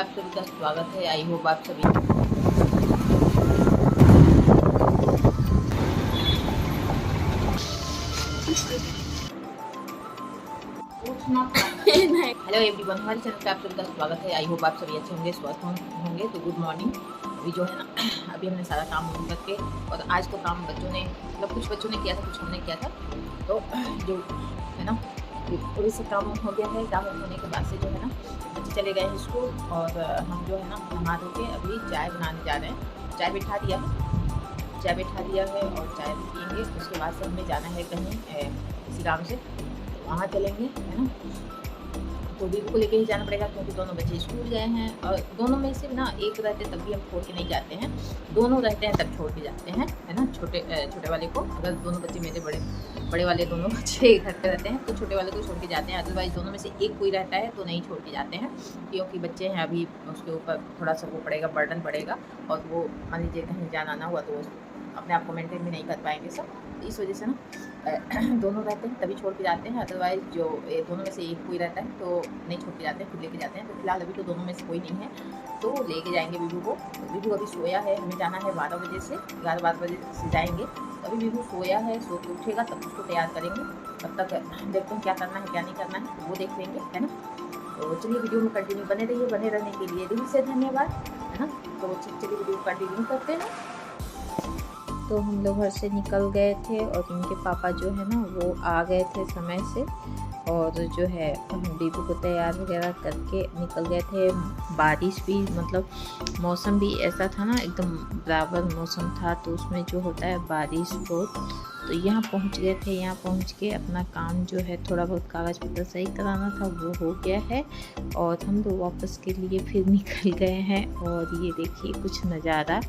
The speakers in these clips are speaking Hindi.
आप सभी का स्वागत है। आई होप आप सभी हेलो एवरीवन, हमारे चैनल पे आप सभी का स्वागत है। आई होप आप सभी अच्छे होंगे, स्वस्थ होंगे। तो गुड मॉर्निंग। अभी जो है ना, अभी हमने सारा काम वाम करके, और आज तो काम बच्चों ने मतलब कुछ बच्चों ने किया था, कुछ हमने किया था। तो जो है ना, थोड़ी सी काम हो गया है। काम होने के बाद से जो है ना, बच्चे चले गए हैं स्कूल, और हम जो है ना नहा धो के अभी चाय बनाने जा रहे हैं। चाय बिठा दिया है और चाय भी पियेंगे। उसके बाद से हमें जाना है कहीं किसी काम से, वहाँ चलेंगे, है ना। तो बीबू को लेके ही जाना पड़ेगा, क्योंकि दोनों बच्चे स्कूल गए हैं। और दोनों में से ना एक रहते तब भी हम छोड़ के नहीं जाते हैं, दोनों रहते हैं तब छोड़ के जाते हैं, है ना। छोटे वाले को, अगर दोनों बच्चे मेरे बड़े वाले दोनों बच्चे घर पे रहते हैं तो छोटे वाले को छोड़ के जाते हैं। अदरवाइज दोनों में से एक कोई रहता है तो नहीं छोड़ के जाते हैं, क्योंकि बच्चे हैं अभी, उसके ऊपर थोड़ा सा वो पड़ेगा, बर्डन पड़ेगा। और वो मान लीजिए कहीं जाना ना हुआ तो अपने आप को मेंटेन भी नहीं कर पाएंगे सब। इस वजह से ना दोनों रहते हैं तभी छोड़ के जाते हैं। अदरवाइज जो दोनों में से एक कोई रहता है तो नहीं छोड़ के जाते हैं, खुद लेके जाते हैं। तो फिलहाल अभी तो दोनों में से कोई नहीं है, तो लेके जाएंगे बीबू को। तो बीबू अभी सोया है, हमें जाना है 12 बजे से, 11-12 बजे से जाएंगे। तो अभी बीबू सोया है, सो के उठेगा तब उसको तैयार करेंगे। तब तक देखते हैं क्या करना है क्या नहीं करना है, तो वो देख लेंगे, है ना। तो चलिए वीडियो में कंटिन्यू बने रहिए। बने रहने के लिए दिल से धन्यवाद, है ना। तो चलिए वीडियो कंटिन्यू करते हैं। तो हम लोग घर से निकल गए थे, और इनके पापा जो है ना वो आ गए थे समय से, और जो है हम बीबू को तैयार वगैरह करके निकल गए थे। बारिश भी, मतलब मौसम भी ऐसा था ना, एकदम बराबर मौसम था, तो उसमें जो होता है बारिश बहुत। तो यहाँ पहुँच गए थे। यहाँ पहुँच के अपना काम जो है थोड़ा बहुत कागज़ पत्र सही कराना था, वो हो गया है। और हम लोग वापस के लिए फिर निकल गए हैं। और ये देखिए कुछ नज़ारा,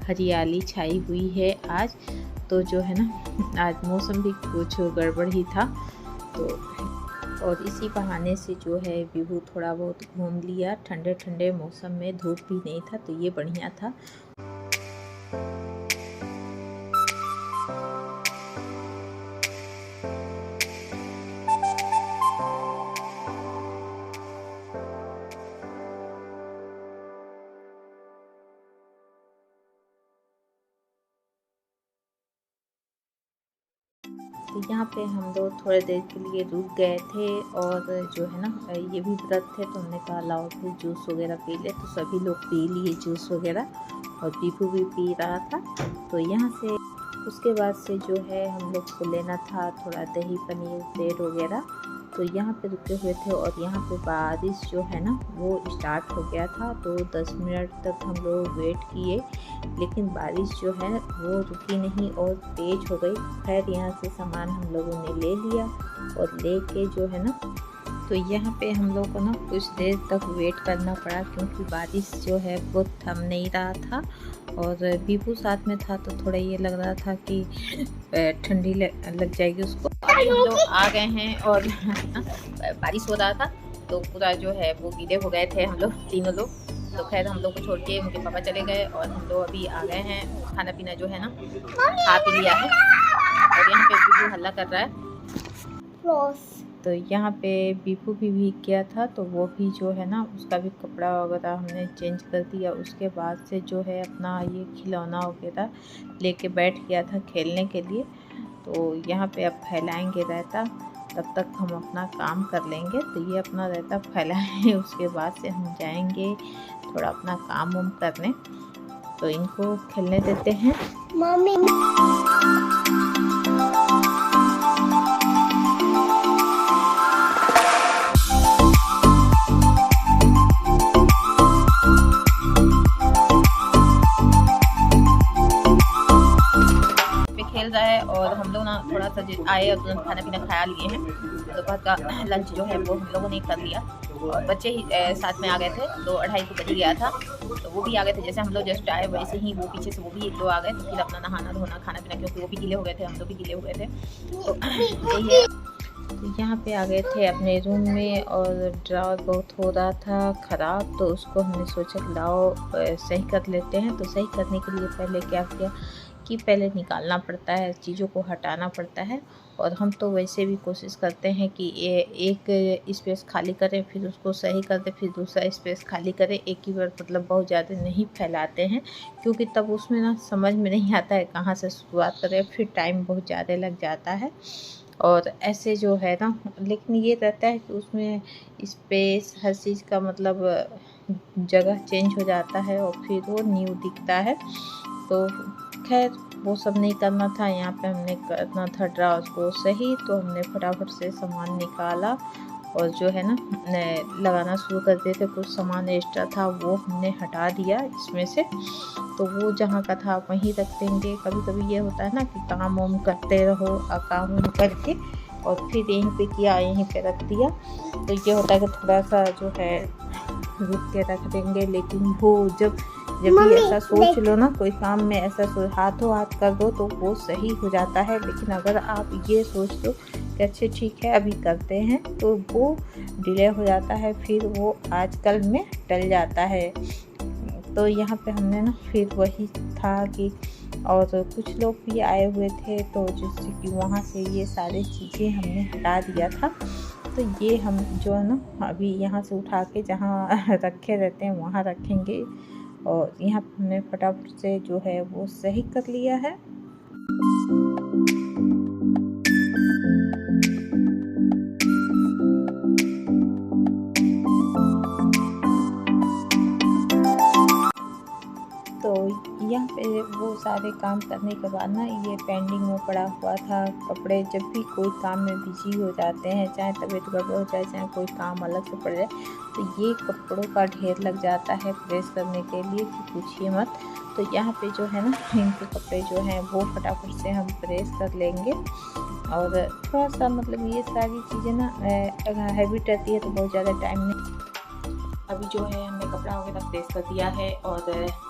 हरियाली छाई हुई है आज। तो जो है ना, आज मौसम भी कुछ गड़बड़ ही था। तो और इसी बहाने से जो है बीबू थोड़ा बहुत घूम लिया। ठंडे ठंडे मौसम में, धूप भी नहीं था, तो ये बढ़िया था। तो यहाँ पे हम लोग थोड़ी देर के लिए रुक गए थे, और जो है ना ये भी व्रत थे, तो हमने कहा लाओ फिर जूस वगैरह पी ले। तो सभी लोग पी लिए जूस वगैरह, और बीबू भी पी रहा था। तो यहाँ से उसके बाद से जो है हम लोग को लेना था थोड़ा दही पनीर ब्रेड वगैरह। तो यहाँ पे रुके हुए थे, और यहाँ पे बारिश जो है ना वो स्टार्ट हो गया था। तो 10 मिनट तक हम लोग वेट किए, लेकिन बारिश जो है वो रुकी नहीं और तेज़ हो गई। खैर यहाँ से सामान हम लोगों ने ले लिया, और लेके जो है ना, तो यहाँ पे हम लोग को ना कुछ देर तक वेट करना पड़ा, क्योंकि बारिश जो है वो थम नहीं रहा था। और बीबू साथ में था, तो थोड़ा ये लग रहा था कि ठंडी लग जाएगी उसको। अभी हम लोग आ गए हैं, और बारिश हो रहा था, तो पूरा जो है वो गीले हो गए थे हम लोग तीनों लोग। तो खैर हम लोग को छोड़ के उनके पापा चले गए, और हम लोग अभी आ गए हैं। खाना पीना जो है ना खा पी लिया है, और यहाँ पे बीबू हल्ला कर रहा है। तो यहाँ पे बीबू भी भीग गया था, तो वो भी जो है ना उसका भी कपड़ा वगैरह हमने चेंज कर दिया। उसके बाद से जो है अपना ये खिलौना वगैरह लेके बैठ गया था खेलने के लिए। तो यहाँ पे अब फैलाएंगे रायता, तब तक हम अपना काम कर लेंगे। तो ये अपना रायता फैलाएंगे, उसके बाद से हम जाएंगे थोड़ा अपना काम वाम करने। तो इनको खेलने देते हैं। मम्मी खेल रहा है, और हम लोग ना थोड़ा सा आए और तुरंत खाना पीना खाया लिए हैं। दोपहर का लंच जो है वो हम लोगों ने कर लिया, और बच्चे ही साथ में आ गए थे। 2-2:30 को बज गया था, तो वो भी आ गए थे। जैसे हम लोग जस्ट आए वैसे ही वो पीछे से वो भी 1-2 आ गए। तो फिर अपना नहाना धोना खाना पीना, क्योंकि वो भी गीले हो गए थे, हम लोग भी गीले हो गए थे। तो यही है। तो यहाँ पे आ गए थे अपने रूम में, और ड्रावर बहुत हो रहा था ख़राब, तो उसको हमने सोचा लाओ सही कर लेते हैं। तो सही करने के लिए पहले क्या किया, कि पहले निकालना पड़ता है, चीज़ों को हटाना पड़ता है। और हम तो वैसे भी कोशिश करते हैं कि ये एक स्पेस खाली करें, फिर उसको सही कर दें, फिर दूसरा स्पेस खाली करें। एक ही बार मतलब बहुत ज़्यादा नहीं फैलाते हैं, क्योंकि तब उसमें ना समझ में नहीं आता है कहाँ से शुरुआत करें, फिर टाइम बहुत ज़्यादा लग जाता है। और ऐसे जो है ना, लेकिन ये रहता है कि उसमें स्पेस हर चीज़ का मतलब जगह चेंज हो जाता है और फिर वो न्यू दिखता है। तो खैर वो सब नहीं करना था, यहाँ पे हमने करना था ड्राउज को सही। तो हमने फटाफट से सामान निकाला और जो है ना लगाना शुरू कर दिए थे। कुछ सामान एक्स्ट्रा था वो हमने हटा दिया इसमें से, तो वो जहाँ का था वहीं रख देंगे। कभी कभी ये होता है ना कि काम वाम करते रहो और काम वाम करके और फिर यहीं पे किया यहीं पे रख दिया, तो ये होता है कि थोड़ा सा जो है रुक के रख देंगे। लेकिन वो जब भी ऐसा सोच लो ना, कोई काम में ऐसा हाथों हाथ कर दो तो वो सही हो जाता है। लेकिन अगर आप ये सोच दो कि अच्छा ठीक है अभी करते हैं, तो वो डिले हो जाता है, फिर वो आजकल में टल जाता है। तो यहाँ पे हमने ना फिर वही था कि और कुछ लोग भी आए हुए थे, तो जिससे कि वहाँ से ये सारी चीज़ें हमने हटा दिया था। तो ये हम जो है ना अभी यहाँ से उठा के जहाँ रखे रहते हैं वहाँ रखेंगे। और यहाँ हमने फटाफट से जो है वो सही कर लिया है। तो यहाँ पे वो सारे काम करने के बाद ना ये पेंडिंग में पड़ा हुआ था। कपड़े जब भी कोई काम में बिजी हो जाते हैं, चाहे तबीयत गड़बड़ हो जाए, चाहे कोई काम अलग से पड़ जाए, तो ये कपड़ों का ढेर लग जाता है प्रेस करने के लिए कि पूछिए मत। तो यहाँ पे जो है ना इनके कपड़े जो हैं वो फटाफट से हम प्रेस कर लेंगे। और थोड़ा सा मतलब ये सारी चीज़ें ना हैबिट रहती है तो बहुत ज़्यादा टाइम नहीं। अभी जो है हमने कपड़ा वगैरह प्रेस कर दिया है और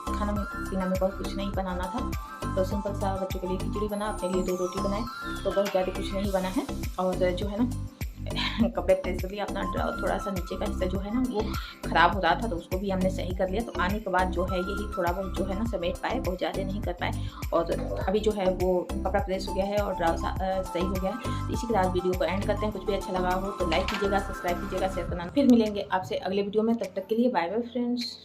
खाना पीना में बहुत कुछ नहीं बनाना था, तो सिंपल सा बच्चों के लिए खिचड़ी बना, अपने लिए 2 रोटी बनाए, तो बहुत ज़्यादा कुछ नहीं बना है। और जो है ना कपड़े प्रेस कर लिया। अपना थोड़ा सा नीचे का हिस्सा जो है ना वो ख़राब हो रहा था, तो उसको भी हमने सही कर लिया। तो आने के बाद जो है यही थोड़ा बहुत जो है ना समेट पाए, बहुत ज़्यादा नहीं कर पाए। और अभी जो है वो कपड़ा प्रेस हो गया है और ड्राउ सही हो गया है। तो इसी के साथ वीडियो को एंड करते हैं। कुछ भी अच्छा लगा हो तो लाइक कीजिएगा, सब्सक्राइब कीजिएगा, शेयर करना। फिर मिलेंगे आपसे अगले वीडियो में, तब तक के लिए बाय बाय फ्रेंड्स।